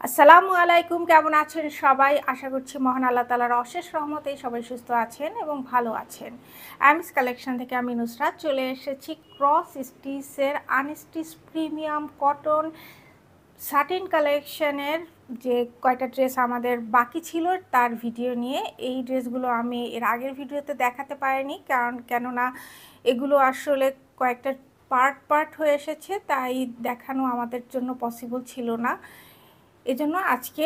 আসসালামু আলাইকুম, কেমন আছেন সবাই? আশা করছি মহান আল্লাহ তাআলার অশেষ রহমতেই সবাই সুস্থ আছেন এবং ভালো আছেন। অ্যামিস কালেকশন থেকে আমি নুসরাত চলে এসেছি ক্রস স্টিচের আনস্টিচ প্রিমিয়াম কটন সাটিন কালেকশনের যে কয়টা ড্রেস আমাদের বাকি ছিল তার ভিডিও নিয়ে। এই ড্রেসগুলো আমি এর আগের ভিডিওতে দেখাতে পারিনি, কেননা এগুলো আসলে কয়েকটা পার্ট হয়ে এসেছে, তাই দেখানো আমাদের জন্য পসিবল ছিল না। এজন্য আজকে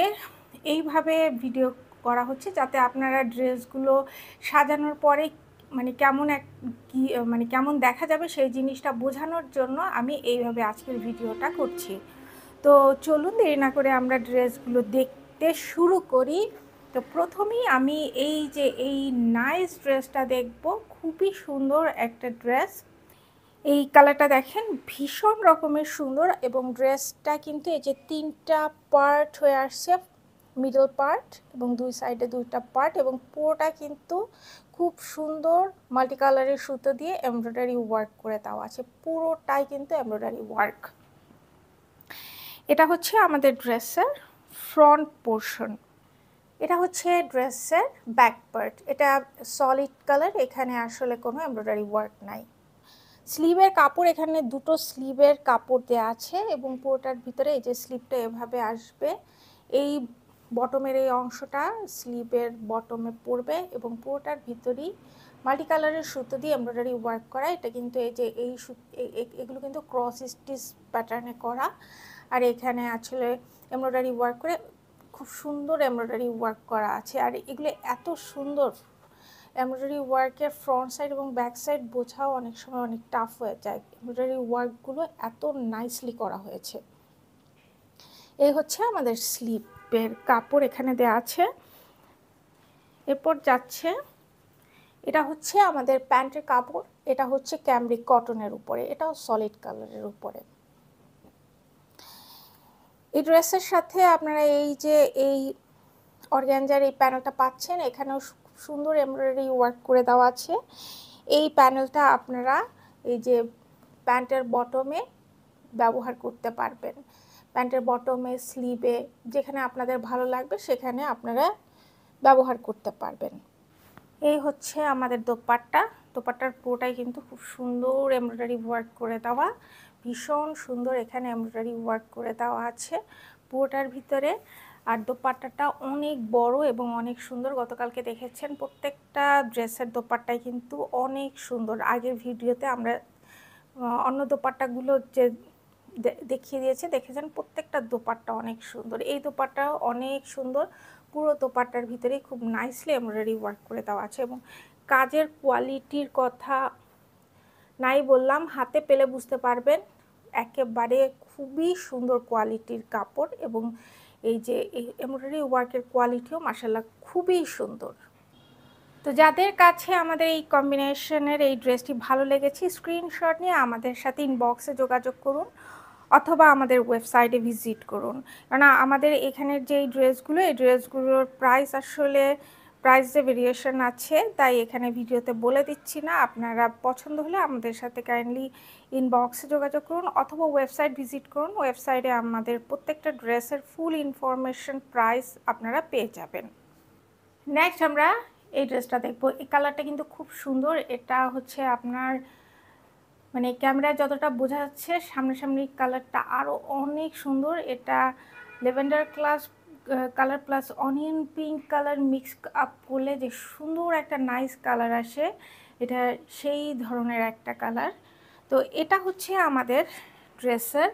এইভাবে ভিডিও করা হচ্ছে, যাতে আপনারা ড্রেসগুলো সাজানোর পরে কেমন দেখা যাবে সেই জিনিসটা বোঝানোর জন্য আমি এইভাবে আজকের ভিডিওটা করছি। তো চলুন দেরি না করে আমরা ড্রেসগুলো দেখতে শুরু করি। তো প্রথমেই আমি এই নাইস ড্রেসটা দেখব। খুবই সুন্দর একটা ড্রেস। এই কালারটা দেখেন, ভীষণ রকমের সুন্দর এবং ড্রেসটা কিন্তু এই যে 3টা পার্ট হয়ে আসছে, মিডল পার্ট এবং দুই সাইডে 2টা পার্ট, এবং পুরোটা কিন্তু খুব সুন্দর মাল্টি কালারের সুতো দিয়ে এমব্রয়ডারি ওয়ার্ক করে দেওয়া আছে। পুরোটাই কিন্তু এমব্রয়ডারি ওয়ার্ক। এটা হচ্ছে আমাদের ড্রেসের ফ্রন্ট পোর্শন। এটা হচ্ছে ড্রেসের ব্যাক পার্ট। এটা সলিড কালার, এখানে আসলে কোনো এমব্রয়ডারি ওয়ার্ক নাই। স্লিভের কাপড়, এখানে দুটো স্লিভের কাপড় দেওয়া আছে এবং পুরোটার ভিতরে এই যে স্লিভটা এভাবে আসবে, এই বটমের এই অংশটা স্লিভের বটমে পড়বে এবং পুরোটার ভিতরেই মাল্টি কালারের সুতো দিয়ে এমব্রয়ডারি ওয়ার্ক করা। এটা কিন্তু এই যে এগুলো কিন্তু ক্রস স্টিচ প্যাটার্নে করা, আর এখানে আসলে এমব্রয়ডারি ওয়ার্ক করে খুব সুন্দর এমব্রয়ডারি ওয়ার্ক করা আছে। আর এগুলো এত সুন্দর এমব্রয়ডারি ওয়ার্কের ফ্রন্ট সাইড এবং ব্যাক সাইড বোঝাও অনেক সময় অনেক টাফ হয়ে যায়। এমব্রয়ডারি ওয়ার্কগুলো এত নাইসলি করা হয়েছে। এই হচ্ছে আমাদের স্লিপের কাপড়, এখানে দেওয়া আছে। এরপর যাচ্ছে, এটা হচ্ছে আমাদের প্যান্টের কাপড়। এটা হচ্ছে ক্যামব্রিক কটনের উপরে, এটাও সলিড কালারের উপরে। এই ড্রেসের সাথে আপনারা এই অর্গানজার এই প্যানেলটা পাচ্ছেন। এখানেও সুন্দর এমব্রয়ডারি ওয়ার্ক করে দেওয়া আছে। এই প্যানেলটা আপনারা এই যে প্যান্টের বটমে ব্যবহার করতে পারবেন। প্যান্টের বটমে, স্লিভে, যেখানে আপনাদের ভালো লাগবে সেখানে আপনারা ব্যবহার করতে পারবেন। এই হচ্ছে আমাদের দোপাট্টা। দোপাট্টার পুরোটাই কিন্তু খুব সুন্দর এমব্রয়ডারি ওয়ার্ক করে দেওয়া, ভীষণ সুন্দর এখানে এমব্রয়ডারি ওয়ার্ক করে দেওয়া আছে পুরোটার ভিতরে। আর দোপাট্টাটা অনেক বড় এবং অনেক সুন্দর। গতকালকে দেখেছেন প্রত্যেকটা ড্রেসের দোপাট্টাই কিন্তু অনেক সুন্দর। আগের ভিডিওতে আমরা অন্য দোপাট্টাগুলো যে দেখিয়ে দেখেছেন প্রত্যেকটা দোপাট্টা অনেক সুন্দর। এই দোপাট্টাও অনেক সুন্দর, পুরো দোপাট্টার ভিতরেই খুব নাইসলি এমব্রয়ডারি ওয়ার্ক করে দেওয়া আছে এবং কাজের কোয়ালিটির কথা নাই বললাম, হাতে পেলে বুঝতে পারবেন একেবারে খুবই সুন্দর কোয়ালিটির কাপড়। এবং এই যে এই এমব্রয়ডারি ওয়ার্কের কোয়ালিটিও মাশাআল্লাহ খুবই সুন্দর। তো যাদের কাছে আমাদের এই কম্বিনেশনের এই ড্রেসটি ভালো লেগেছে, স্ক্রিনশট নিয়ে আমাদের সাথে ইনবক্সে যোগাযোগ করুন অথবা আমাদের ওয়েবসাইটে ভিজিট করুন। কারণ আমাদের এখানের যে এই ড্রেসগুলোর প্রাইসে ভেরিয়েশন আছে, তাই এখানে ভিডিওতে বলে দিচ্ছি না। আপনারা পছন্দ হলে আমাদের সাথে কাইন্ডলি ইনবক্সে যোগাযোগ করুন অথবা ওয়েবসাইট ভিজিট করুন। ওয়েবসাইটে আমাদের প্রত্যেকটা ড্রেসের ফুল ইনফরমেশন, প্রাইস আপনারা পেয়ে যাবেন। নেক্সট আমরা এই ড্রেসটা দেখব। এই কালারটা কিন্তু খুব সুন্দর। এটা হচ্ছে আপনার ক্যামেরায় যতটা বোঝা যাচ্ছে, সামনাসামনি কালারটা আরও অনেক সুন্দর। এটা lavender colour plus onion pink colour mix up করলে যে সুন্দর একটা নাইস কালার আসে, এটা সেই ধরনের একটা কালার। তো এটা হচ্ছে আমাদের ড্রেসের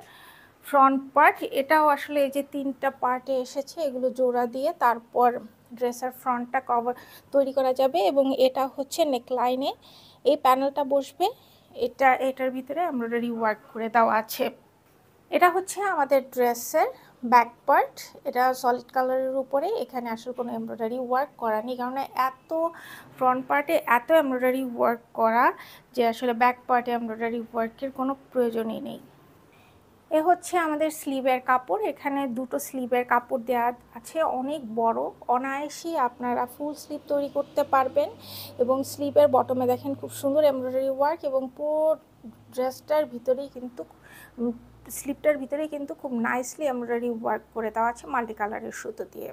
ফ্রন্ট পার্ট। এটাও আসলে এই যে 3টা পার্টে এসেছে, এগুলো জোড়া দিয়ে তারপর ড্রেসের ফ্রন্টটা তৈরি করা যাবে। এবং এটা হচ্ছে নেকলাইনে এই প্যানেলটা বসবে, এটার ভিতরে এমব্রয়ডারি ওয়ার্ক করে দেওয়া আছে। এটা হচ্ছে আমাদের ড্রেসের ব্যাক পার্ট। এটা সলিড কালারের উপরে, এখানে আসলে কোনো এমব্রয়ডারি ওয়ার্ক করা নেই, কারণ এত ফ্রন্ট পার্টে এত এমব্রয়ডারি ওয়ার্ক করা যে আসলে ব্যাক পার্টে এমব্রয়ডারি ওয়ার্কের কোনো প্রয়োজনই নেই। এ হচ্ছে আমাদের স্লিভের কাপড়। এখানে দুটো স্লিভের কাপড় দেওয়া আছে, অনেক বড়, অনায়াসেই আপনারা ফুল স্লিভ তৈরি করতে পারবেন। এবং স্লিভের বটমে দেখেন খুব সুন্দর এমব্রয়ডারি ওয়ার্ক এবং পুরো ড্রেসটার ভিতরেই কিন্তু স্লিপটার ভিতরে কিন্তু খুব নাইসলি এমব্রয়ডারি ওয়ার্ক করে দেওয়া আছে মাল্টি কালারের সুতো দিয়ে।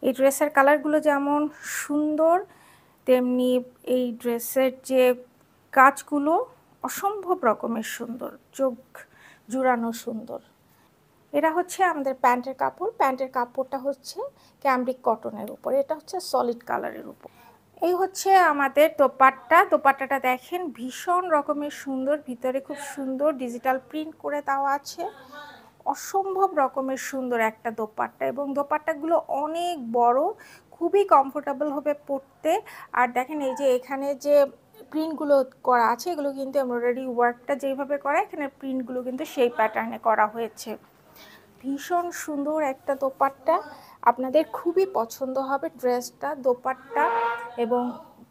এই ড্রেসের কালারগুলো যেমন সুন্দর, তেমনি এই ড্রেসের যে কাজগুলো অসম্ভব রকমের সুন্দর, চোখ জুড়ানো সুন্দর। এটা হচ্ছে আমাদের প্যান্টের কাপড়। প্যান্টের কাপড়টা হচ্ছে ক্যামব্রিক কটনের উপর, এটা হচ্ছে সলিড কালারের উপর। এই হচ্ছে আমাদের দোপাট্টা। দোপাট্টাটা দেখেন ভীষণ রকমের সুন্দর, ভিতরে খুব সুন্দর ডিজিটাল প্রিন্ট করে দেওয়া আছে। অসম্ভব রকমের সুন্দর একটা দোপাট্টা, এবং দোপাট্টাগুলো অনেক বড়, খুবই কমফোর্টেবল হবে পরতে। আর দেখেন এই যে এখানে যে প্রিন্টগুলো করা আছে, এগুলো কিন্তু এমব্রয়ডারি ওয়ার্কটা যেইভাবে করা, এখানে প্রিন্টগুলো কিন্তু সেই প্যাটার্নে করা হয়েছে। ভীষণ সুন্দর একটা দোপাট্টা, আপনাদের খুবই পছন্দ হবে ড্রেসটা, দোপাট্টা এবং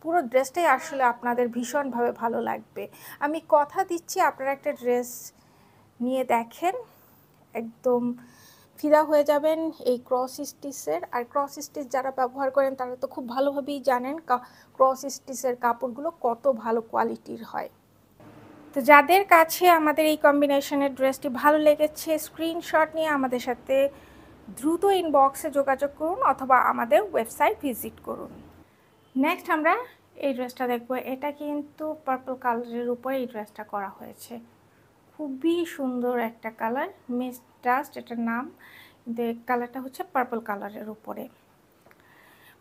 পুরো ড্রেসটাই আসলে আপনাদের ভীষণভাবে ভালো লাগবে। আমি কথা দিচ্ছি আপনারা একটা ড্রেস নিয়ে দেখেন, একদম ফিদা হয়ে যাবেন এই ক্রস স্টিচের। আর ক্রস স্টিচ যারা ব্যবহার করেন তারা তো খুব ভালোভাবেই জানেন ক্রস স্টিচের কাপড়গুলো কত ভালো কোয়ালিটির হয়। তো যাদের কাছে আমাদের এই কম্বিনেশনের ড্রেসটি ভালো লেগেছে, স্ক্রিনশট নিয়ে আমাদের সাথে দ্রুত ইনবক্সে যোগাযোগ করুন অথবা আমাদের ওয়েবসাইট ভিজিট করুন। নেক্সট আমরা এই ড্রেসটা দেখব। এটা কিন্তু পার্পল কালারের উপরে এই ড্রেসটা করা হয়েছে। খুবই সুন্দর একটা কালার, মিস ডাস্ট এটার নাম, কিন্তু কালারটা হচ্ছে পার্পল কালারের উপরে।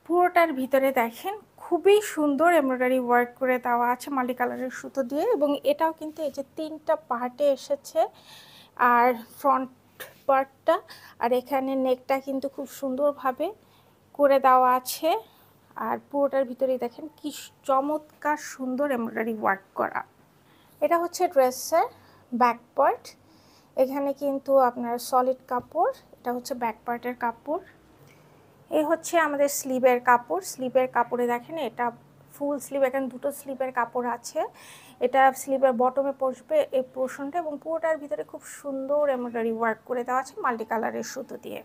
পুরোটার ভিতরে দেখেন খুবই সুন্দর এমব্রয়ডারি ওয়ার্ক করে দেওয়া আছে মাল্টি কালারের সুতো দিয়ে, এবং এটাও কিন্তু এই যে 3টা পার্টে এসেছে। আর ফ্রন্ট পার্টটা আর এখানে নেকটা কিন্তু খুব সুন্দরভাবে করে দেওয়া আছে। আর পুরোটার ভিতরে দেখেন কি চমৎকার সুন্দর এমব্রয়ডারি ওয়ার্ক করা। এটা হচ্ছে ড্রেসের ব্যাক পার্ট। এখানে কিন্তু আপনার সলিড কাপড়, এটা হচ্ছে ব্যাক পার্টের কাপড়। এই হচ্ছে আমাদের স্লিভের কাপড়। স্লিভের কাপড়ে দেখেন এটা ফুল স্লিভ, এখানে 2টো স্লিভের কাপড় আছে। এটা স্লিভের বটমে পড়বে এই পোর্শনটা, এবং পুরোটার ভিতরে খুব সুন্দর এমব্রয়ডারি ওয়ার্ক করে দেওয়া আছে মাল্টি কালারের সুতো দিয়ে।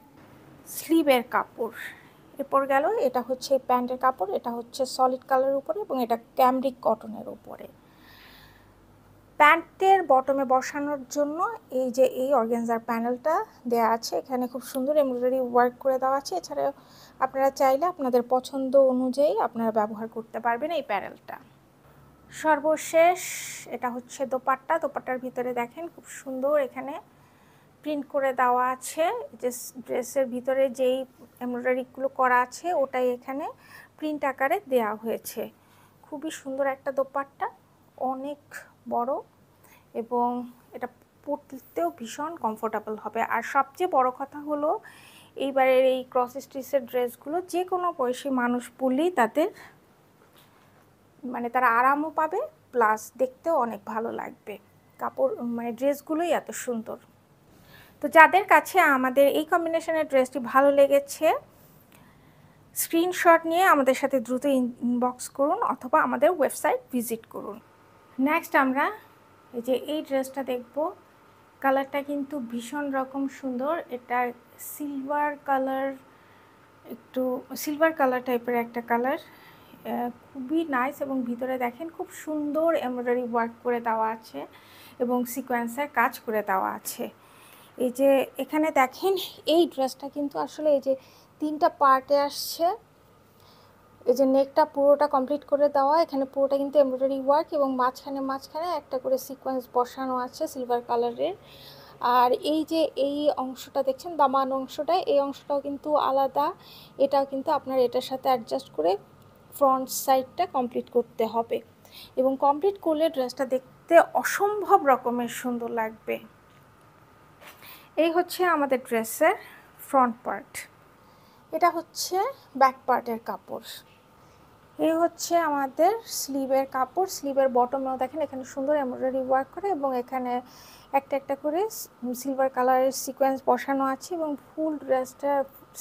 স্লিভের কাপড় এরপর গেল। এটা হচ্ছে প্যান্টের কাপড়, এটা হচ্ছে সলিড কালারের উপরে এবং এটা ক্যামব্রিক কটনের উপরে। প্যান্টের বটমে বসানোর জন্য এই যে এই অর্গানজার প্যানেলটা দেওয়া আছে, এখানে খুব সুন্দর এমব্রয়ডারি ওয়ার্ক করে দেওয়া আছে। এছাড়াও আপনারা চাইলে আপনাদের পছন্দ অনুযায়ী আপনারা ব্যবহার করতে পারবেন এই প্যানেলটা। সর্বশেষ এটা হচ্ছে দোপাট্টা। দোপাট্টার ভিতরে দেখেন খুব সুন্দর এখানে প্রিন্ট করে দেওয়া আছে। যে ড্রেসের ভিতরে যেই এমব্রয়ডারিগুলো করা আছে ওটাই এখানে প্রিন্ট আকারে দেওয়া হয়েছে। খুবই সুন্দর একটা দোপাট্টা, অনেক বড়, এবং এটা পরতেও ভীষণ কমফোর্টেবল হবে। আর সবচেয়ে বড় কথা হলো এইবারের এই ক্রস স্টিচের ড্রেসগুলো যে কোনো বয়সী মানুষ পরলেই তাদের মানে তারা আরামও পাবে, প্লাস দেখতেও অনেক ভালো লাগবে। কাপড় মানে ড্রেসগুলোই এত সুন্দর। তো যাদের কাছে আমাদের এই কম্বিনেশনের ড্রেসটি ভালো লেগেছে, স্ক্রিনশট নিয়ে আমাদের সাথে দ্রুত ইনবক্স করুন অথবা আমাদের ওয়েবসাইট ভিজিট করুন। নেক্সট আমরা এই যে এই ড্রেসটা দেখব। কালারটা কিন্তু ভীষণ রকম সুন্দর। এটা সিলভার কালার, একটু সিলভার কালার টাইপের একটা কালার, খুবই নাইস। এবং ভিতরে দেখেন খুব সুন্দর এমব্রয়ডারি ওয়ার্ক করে দেওয়া আছে এবং সিকোয়েন্সের কাজ করে দেওয়া আছে। এই যে এখানে দেখেন এই ড্রেসটা কিন্তু আসলে এই যে 3টা পার্টে আসছে। এই যে নেকটা পুরোটা কমপ্লিট করে দেওয়া, এখানে পুরোটা কিন্তু এমব্রয়ডারি ওয়ার্ক, এবং মাঝখানে একটা করে সিকোয়েন্স বসানো আছে সিলভার কালারের। আর এই যে এই অংশটা দেখছেন দামান অংশটা, এই অংশটাও কিন্তু আলাদা। এটাও কিন্তু আপনার এটার সাথে অ্যাডজাস্ট করে ফ্রন্ট সাইডটা কমপ্লিট করতে হবে, এবং কমপ্লিট করলে ড্রেসটা দেখতে অসম্ভব রকমের সুন্দর লাগবে। এই হচ্ছে আমাদের ড্রেসের ফ্রন্ট পার্ট। এটা হচ্ছে ব্যাক পার্টের কাপড়। এই হচ্ছে আমাদের স্লিভের কাপড়। স্লিভের বটমেও দেখেন এখানে সুন্দর এমব্রয়ডারি ওয়ার্ক করে, এবং এখানে একটা করে সিলভার কালারের সিকোয়েন্স বসানো আছে, এবং ফুল ড্রেসটা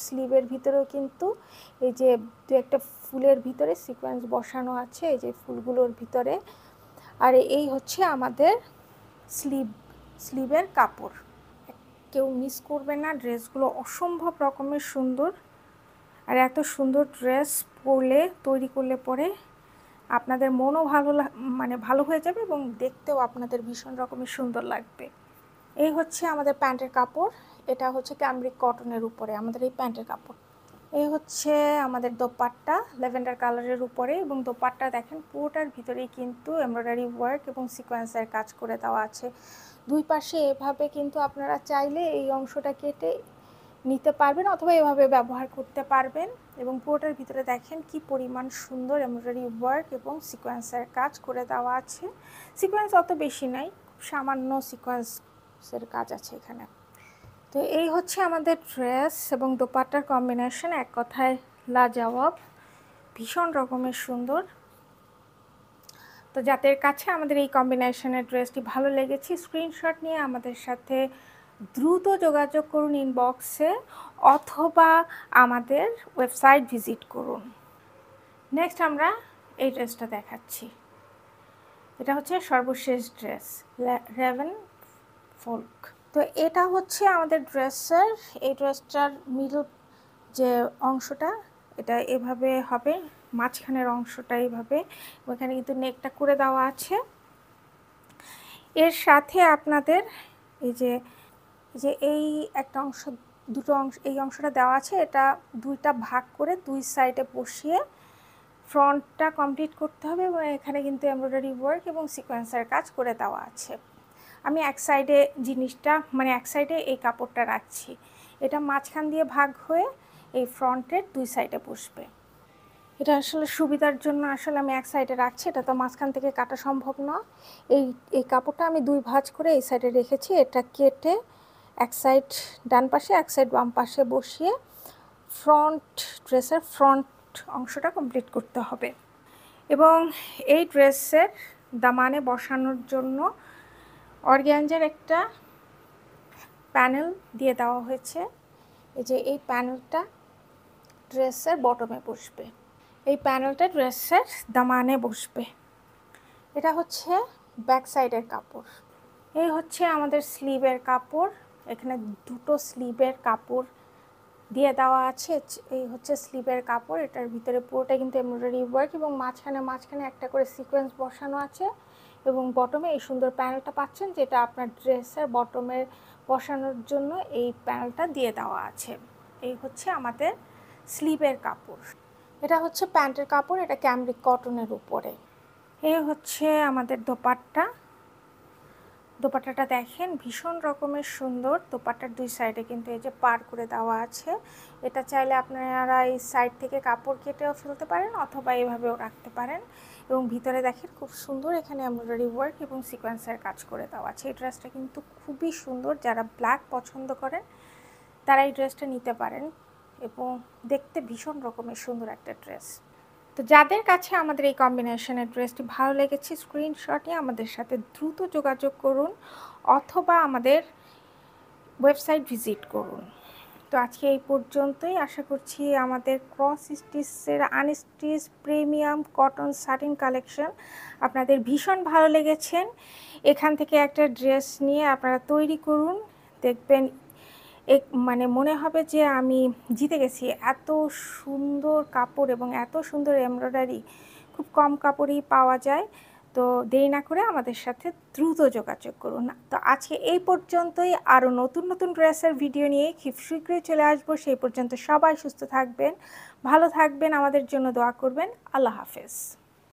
স্লিভের ভিতরেও কিন্তু এই যে 2-একটা ফুলের ভিতরে সিকোয়েন্স বসানো আছে এই যে ফুলগুলোর ভিতরে। আর এই হচ্ছে আমাদের স্লিভের কাপড়। কেউ মিস করবে না, ড্রেসগুলো অসম্ভব রকমের সুন্দর। আর এত সুন্দর ড্রেস তৈরি করলে পরে আপনাদের মনও ভালো মানে ভালো হয়ে যাবে, এবং দেখতেও আপনাদের ভীষণ রকমের সুন্দর লাগবে। এই হচ্ছে আমাদের প্যান্টের কাপড়, এটা হচ্ছে ক্যামব্রিক কটনের উপরে আমাদের এই প্যান্টের কাপড়। এই হচ্ছে আমাদের দোপাট্টা ল্যাভেন্ডার কালারের উপরে, এবং দোপাট্টা দেখেন পুরোটার ভিতরেই কিন্তু এমব্রয়ডারি ওয়ার্ক এবং সিকোয়েন্সের কাজ করে দেওয়া আছে। দুই পাশে এভাবে কিন্তু আপনারা চাইলে এই অংশটা কেটে নিতে পারবেন অথবা এভাবে ব্যবহার করতে পারবেন। এবং পুরোটার ভিতরে দেখেন কি পরিমাণ সুন্দর এমব্রয়ডারি ওয়ার্ক এবং সিকোয়েন্সের কাজ করে দেওয়া আছে। সিকোয়েন্স অত বেশি নাই, সামান্য সিকোয়েন্সের কাজ আছে এখানে। তো এই হচ্ছে আমাদের ড্রেস এবং দোপাট্টার কম্বিনেশন, এক কথায় লাজবাব, ভীষণ রকমের সুন্দর। তো যাদের কাছে আমাদের এই কম্বিনেশনের ড্রেসটি ভালো লেগেছে স্ক্রিনশট নিয়ে আমাদের সাথে দ্রুত যোগাযোগ করুন ইনবক্সে, অথবা আমাদের ওয়েবসাইট ভিজিট করুন। নেক্সট আমরা এই ড্রেসটা দেখাচ্ছি। এটা হচ্ছে সর্বশেষ ড্রেস, রেভেন ফোল্ক। তো এটা হচ্ছে আমাদের ড্রেসের, এই ড্রেসটার মিডল যে অংশটা এটা এভাবে হবে, মাঝখানের অংশটা এইভাবে, ওখানে কিন্তু নেকটা করে দেওয়া আছে। এর সাথে আপনাদের এই যে এই একটা অংশ, দুটো অংশ, এই অংশটা দেওয়া আছে, এটা দুইটা ভাগ করে দুই সাইডে বসিয়ে ফ্রন্টটা কমপ্লিট করতে হবে, এবং এখানে কিন্তু এমব্রয়ডারি ওয়ার্ক এবং সিকোয়েন্সের কাজ করে দেওয়া আছে। আমি এক সাইডে জিনিসটা মানে এক সাইডে এই কাপড়টা রাখছি, এটা মাঝখান দিয়ে ভাগ হয়ে এই ফ্রন্টের দুই সাইডে বসবে। এটা আসলে সুবিধার জন্য আসলে আমি এক সাইডে রাখছি, এটা তো মাঝখান থেকে কাটা সম্ভব না। এই কাপড়টা আমি দুই ভাঁজ করে এই সাইডে রেখেছি, এটা কেটে এক সাইড ডান পাশে এক সাইড বাম পাশে বসিয়ে ফ্রন্ট ড্রেসের ফ্রন্ট অংশটা কমপ্লিট করতে হবে। এবং এই ড্রেসের দামানে বসানোর জন্য অর্গ্যাঞ্জার একটা প্যানেল দিয়ে দেওয়া হয়েছে। এই যে এই প্যানেলটা ড্রেসের বটমে বসবে, এই প্যানেলটা ড্রেসের দামানে বসবে। এটা হচ্ছে ব্যাক সাইডের কাপড়। এই হচ্ছে আমাদের স্লিভের কাপড়, এখানে দুটো স্লিভের কাপড় দিয়ে দেওয়া আছে। এই হচ্ছে স্লিভের কাপড়, এটার ভিতরে পুরোটা কিন্তু এমব্রয়ডারি ওয়ার্ক এবং মাঝখানে একটা করে সিকোয়েন্স বসানো আছে। এবং বটমে এই সুন্দর প্যানেলটা পাচ্ছেন, যেটা আপনার ড্রেসের বটমের বসানোর জন্য এই প্যানেলটা দিয়ে দেওয়া আছে। এই হচ্ছে আমাদের স্লিভের কাপড়। এটা হচ্ছে প্যান্টের কাপড়, এটা ক্যামব্রিক কটনের উপরে। এই হচ্ছে আমাদের দোপাট্টা। দোপাট্টাটা দেখেন ভীষণ রকমের সুন্দর, দোপাট্টার দুই সাইডে কিন্তু এই যে পার করে দেওয়া আছে। এটা চাইলে আপনারা এই সাইড থেকে কাপড় কেটেও ফেলতে পারেন অথবা এইভাবেও রাখতে পারেন। এবং ভিতরে দেখেন খুব সুন্দর এখানে এমব্রয়ডারি ওয়ার্ক এবং সিকোয়েন্সের কাজ করে দেওয়া আছে। এই ড্রেসটা কিন্তু খুবই সুন্দর, যারা ব্ল্যাক পছন্দ করেন তারা এই ড্রেসটা নিতে পারেন, এবং দেখতে ভীষণ রকমের সুন্দর একটা ড্রেস। তো যাদের কাছে আমাদের এই কম্বিনেশনের ড্রেসটি ভালো লেগেছে স্ক্রিনশটে আমাদের সাথে দ্রুত যোগাযোগ করুন অথবা আমাদের ওয়েবসাইট ভিজিট করুন। তো আজকে এই পর্যন্তই, আশা করছি আমাদের ক্রস স্টিচের unstitch premium cotton satin collection আপনাদের ভীষণ ভালো লেগেছেন। এখান থেকে একটা ড্রেস নিয়ে আপনারা তৈরি করুন, দেখবেন মানে মনে হবে যে আমি জিতে গেছি। এত সুন্দর কাপড় এবং এত সুন্দর এমব্রয়ডারি খুব কম কাপড়েই পাওয়া যায়। তো দেরি না করে আমাদের সাথে দ্রুত যোগাযোগ করুন। তো আজকে এই পর্যন্তই, আরও নতুন নতুন ড্রেসের ভিডিও নিয়ে খুব শীঘ্রই চলে আসবো। সেই পর্যন্ত সবাই সুস্থ থাকবেন, ভালো থাকবেন, আমাদের জন্য দোয়া করবেন। আল্লাহ হাফেজ।